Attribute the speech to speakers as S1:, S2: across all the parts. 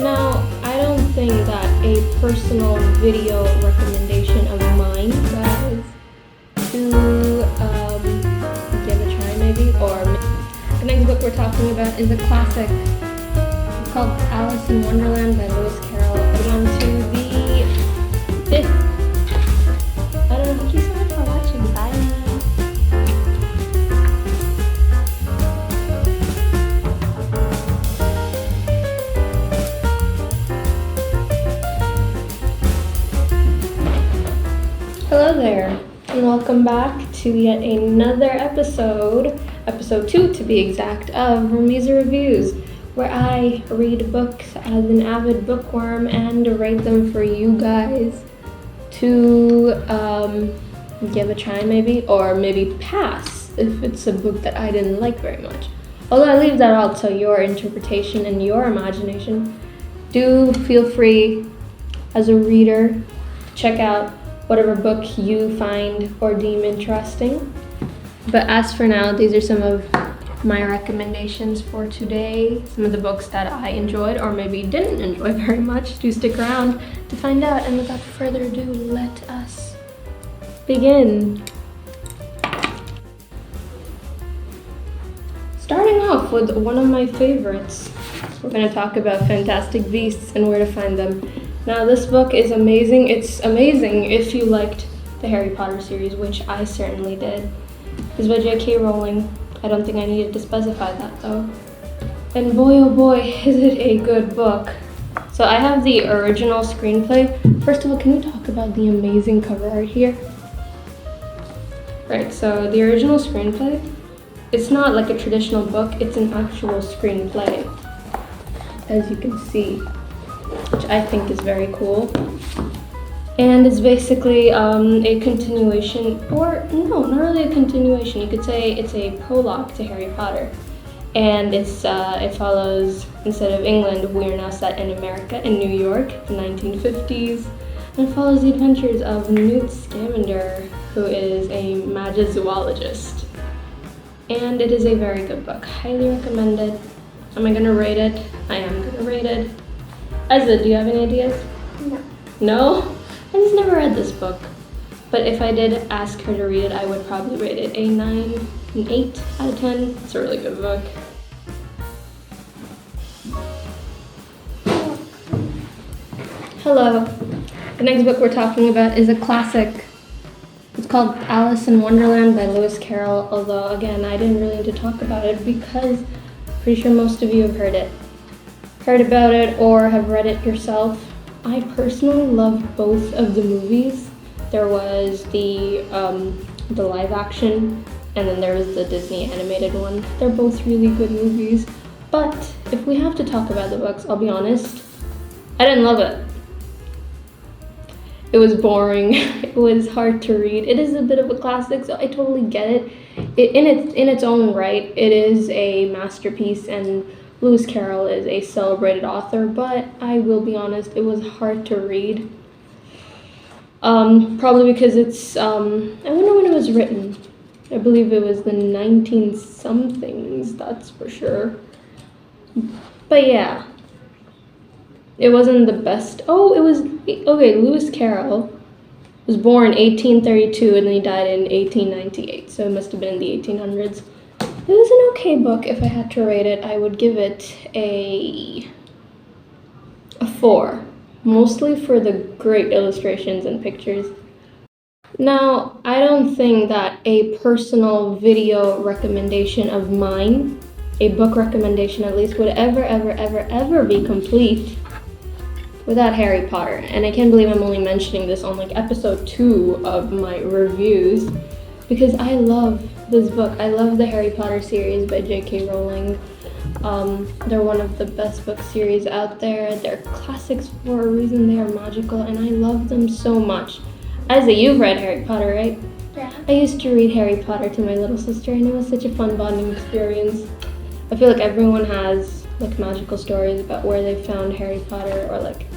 S1: Now, I don't think that a personal video recommendation of mine, guys, to give a try maybe, or the next book we're talking about is a classic. It's called Alice in Wonderland by Lewis Carroll. We're on to the fifth. I don't know, thank you so much for watching. Bye. Hello there, and welcome back to yet another episode 2 to be exact, of RAMEZAH Reviews, where I read books as an avid bookworm and rate them for you guys to give a try maybe, or maybe pass if it's a book that I didn't like very much. Although I leave that all to your interpretation and your imagination. Do feel free as a reader to check out whatever book you find or deem interesting. But as for now, these are some of my recommendations for today. Some of the books that I enjoyed or maybe didn't enjoy very much. Do stick around to find out. And without further ado, let us begin. Starting off with one of my favorites, we're going to talk about Fantastic Beasts and Where to Find Them. Now, this book is amazing. It's amazing if you liked the Harry Potter series, which I certainly did. It's by J.K. Rowling. I don't think I needed to specify that though. And boy oh boy, is it a good book. So I have the original screenplay. First of all, can we talk about the amazing cover art here? Right, so the original screenplay, it's not like a traditional book, it's an actual screenplay, as you can see, which I think is very cool. And it's basically a continuation, or no, not really a continuation. You could say it's a prologue to Harry Potter. And it follows, instead of England, we are now set in America, in New York, the 1950s. And it follows the adventures of Newt Scamander, who is a magizoologist. And it is a very good book. Highly recommend it. Am I gonna rate it? I am gonna rate it. Ezra, do you have any ideas?
S2: No.
S1: No? I just never read this book. But if I did ask her to read it, I would probably rate it a 9, an 8 out of 10. It's a really good book. Hello. The next book we're talking about is a classic. It's called Alice in Wonderland by Lewis Carroll, although again, I didn't really need to talk about it because I'm pretty sure most of you have heard about it or have read it yourself. I personally loved both of the movies. There was the live action, and then there was the Disney animated one. They're both really good movies. But if we have to talk about the books, I'll be honest, I didn't love it. It was boring. It was hard to read. It is a bit of a classic, so I totally get it. In its own right, it is a masterpiece, and Lewis Carroll is a celebrated author, but I will be honest, it was hard to read. Probably because it's, I wonder when it was written. I believe it was the 19-somethings, that's for sure. But yeah, it wasn't the best. Oh, it was, okay, Lewis Carroll was born 1832 and then he died in 1898, so it must have been in the 1800s. It was an okay book. If I had to rate it, I would give it a 4, mostly for the great illustrations and pictures. Now, I don't think that a personal video recommendation of mine, a book recommendation at least, would ever be complete without Harry Potter. And I can't believe I'm only mentioning this on like episode 2 of my reviews, because I love this book. I love the Harry Potter series by J.K. Rowling. They're one of the best book series out there. They're classics for a reason. They are magical, and I love them so much. Isaac, you've read Harry Potter, right?
S2: Yeah.
S1: I used to read Harry Potter to my little sister, and it was such a fun bonding experience. I feel like everyone has like magical stories about where they found Harry Potter, or like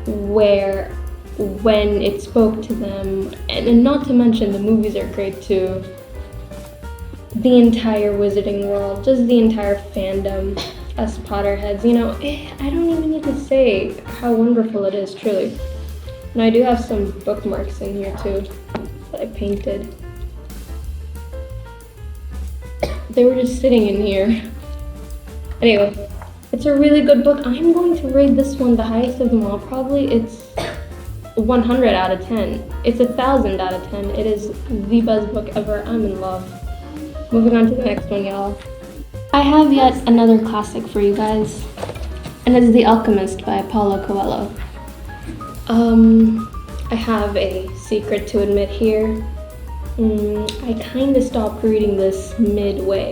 S1: when it spoke to them, and not to mention the movies are great too. The entire wizarding world, just the entire fandom. us Potterheads, you know, I don't even need to say how wonderful it is, truly. And I do have some bookmarks in here too that I painted. They were just sitting in here. Anyway, it's a really good book. I'm going to rate this one the highest of them all. Probably it's 100 out of 10. It's 1,000 out of 10. It is the best book ever. I'm in love. Moving on to the next one, y'all. I have yet another classic for you guys, and it's The Alchemist by Paulo Coelho. I have a secret to admit here. I kind of stopped reading this midway,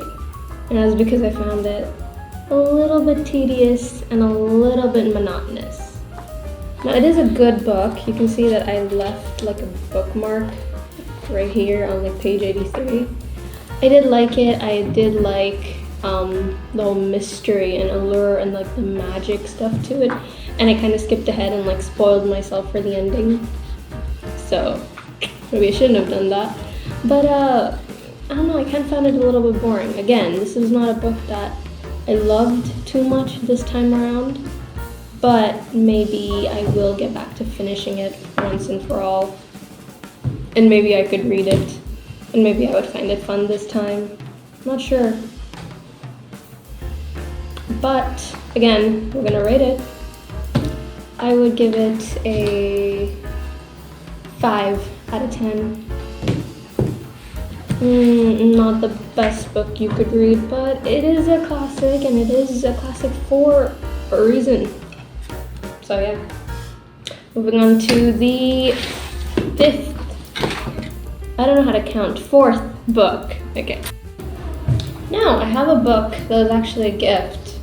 S1: and that's because I found it a little bit tedious and a little bit monotonous. Now, it is a good book. You can see that I left like a bookmark right here on like page 83. I did like it. I did like the whole mystery and allure and like the magic stuff to it, and I kind of skipped ahead and like spoiled myself for the ending. So maybe I shouldn't have done that. But I don't know, I kind of found it a little bit boring. Again, this is not a book that I loved too much this time around, but maybe I will get back to finishing it once and for all, and maybe I could read it, and maybe I would find it fun this time. I'm not sure. But again, we're gonna rate it. I would give it a 5 out of 10. Not the best book you could read, but it is a classic, and it is a classic for a reason. So yeah. Moving on to the 5th, I don't know how to count, 4th book. Okay. Now, I have a book that was actually a gift.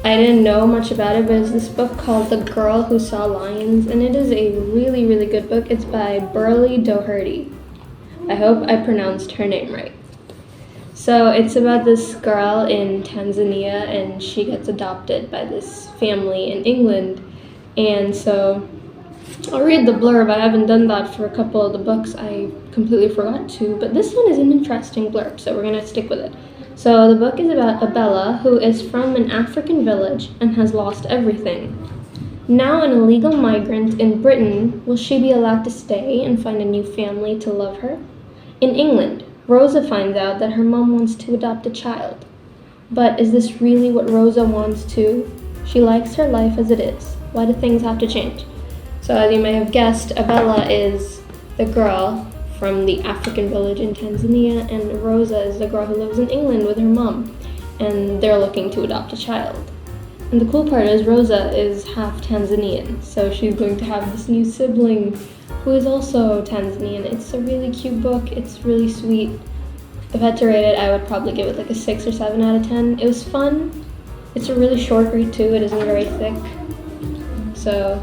S1: I didn't know much about it, but it's this book called The Girl Who Saw Lions, and it is a really, really good book. It's by Burley Doherty. I hope I pronounced her name right. So it's about this girl in Tanzania, and she gets adopted by this family in England. And so I'll read the blurb. I haven't done that for a couple of the books. I completely forgot to, but this one is an interesting blurb, so we're gonna stick with it. So the book is about Abella, who is from an African village and has lost everything. Now an illegal migrant in Britain, will she be allowed to stay and find a new family to love her? In England, Rosa finds out that her mom wants to adopt a child. But is this really what Rosa wants too? She likes her life as it is. Why do things have to change? So as you may have guessed, Abella is the girl from the African village in Tanzania, and Rosa is the girl who lives in England with her mom, and they're looking to adopt a child. And the cool part is Rosa is half Tanzanian, so she's going to have this new sibling who is also Tanzanian. It's a really cute book. It's really sweet. If I had to rate it, I would probably give it like a 6 or 7 out of 10. It was fun. It's a really short read too. It isn't very thick. So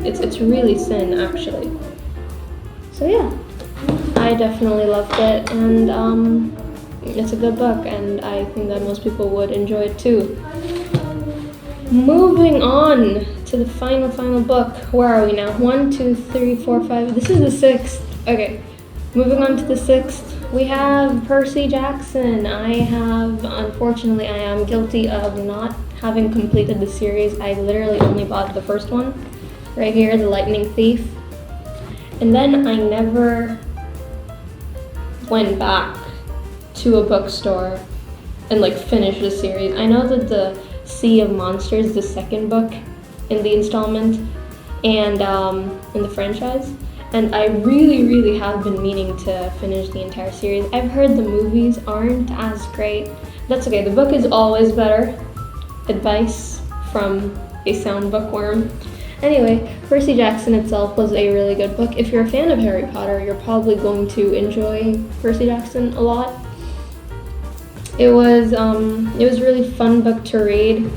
S1: it's really thin actually. So yeah, I definitely loved it, and it's a good book, and I think that most people would enjoy it too. Moving on to the final book. Where are we now? 1, 2, 3, 4, 5. This is the 6th. Okay, moving on to the 6th. We have Percy Jackson. Unfortunately, I am guilty of not having completed the series. I literally only bought the first one, right here, The Lightning Thief. And then I never went back to a bookstore and like finished the series. I know that the Sea of Monsters is the second book in the installment and in the franchise, and I really have been meaning to finish the entire series. I've heard the movies aren't as great. That's okay, the book is always better. Advice from a sound bookworm. Anyway, Percy Jackson itself was a really good book. If you're a fan of Harry Potter, you're probably going to enjoy Percy Jackson a lot. It was a really fun book to read.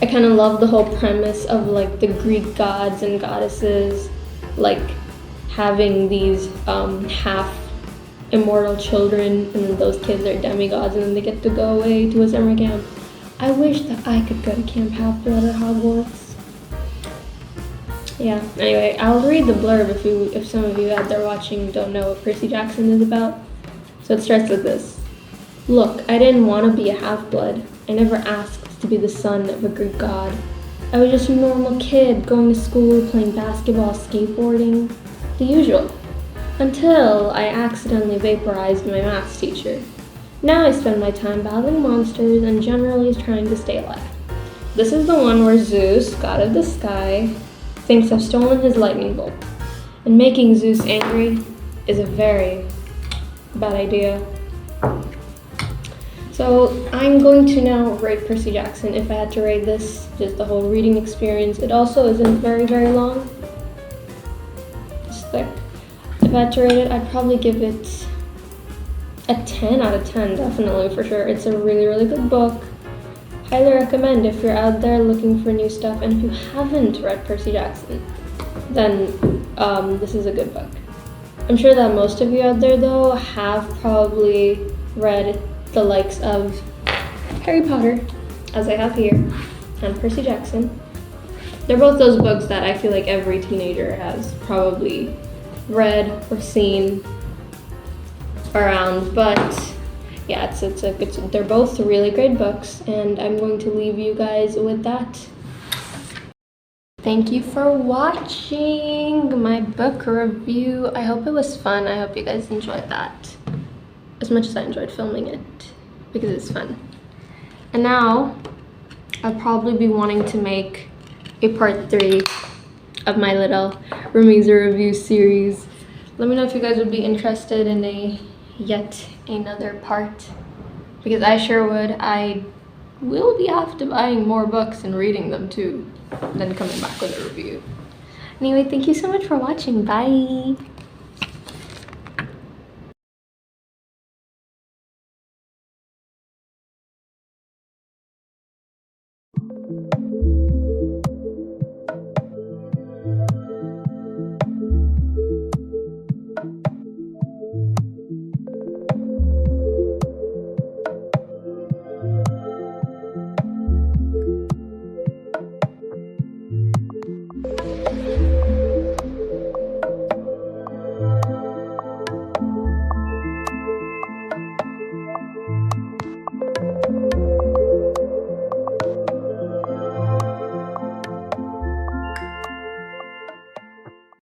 S1: I kind of love the whole premise of like the Greek gods and goddesses like having these half immortal children, and then those kids are demigods, and then they get to go away to a summer camp. I wish that I could go to Camp Half-Blood at Hogwarts. Yeah, anyway, I'll read the blurb if some of you out there watching don't know what Percy Jackson is about. So it starts with this. Look, I didn't want to be a half-blood. I never asked to be the son of a Greek god. I was just a normal kid going to school, playing basketball, skateboarding, the usual. Until I accidentally vaporized my maths teacher. Now I spend my time battling monsters and generally trying to stay alive. This is the one where Zeus, god of the sky, thinks I've stolen his lightning bolt. And making Zeus angry is a very bad idea. So I'm going to now rate Percy Jackson. If I had to rate this, just the whole reading experience. It also isn't very, very long. It's thick. If I had to rate it, I'd probably give it a 10 out of 10, definitely, for sure. It's a really, really good book. Highly recommend if you're out there looking for new stuff. And if you haven't read Percy Jackson, then this is a good book. I'm sure that most of you out there, though, have probably read the likes of Harry Potter, as I have here, and Percy Jackson. They're both those books that I feel like every teenager has probably read or seen around, but yeah, they're both really great books, and I'm going to leave you guys with that. Thank you for watching my book review. I hope it was fun. I hope you guys enjoyed that as much as I enjoyed filming it, because it's fun. And now I'll probably be wanting to make a part 3 of my little RAMEZAH review series. Let me know if you guys would be interested in yet another part, because I sure would. I will be after buying more books and reading them too, then coming back with a review. Anyway, thank you so much for watching. Bye!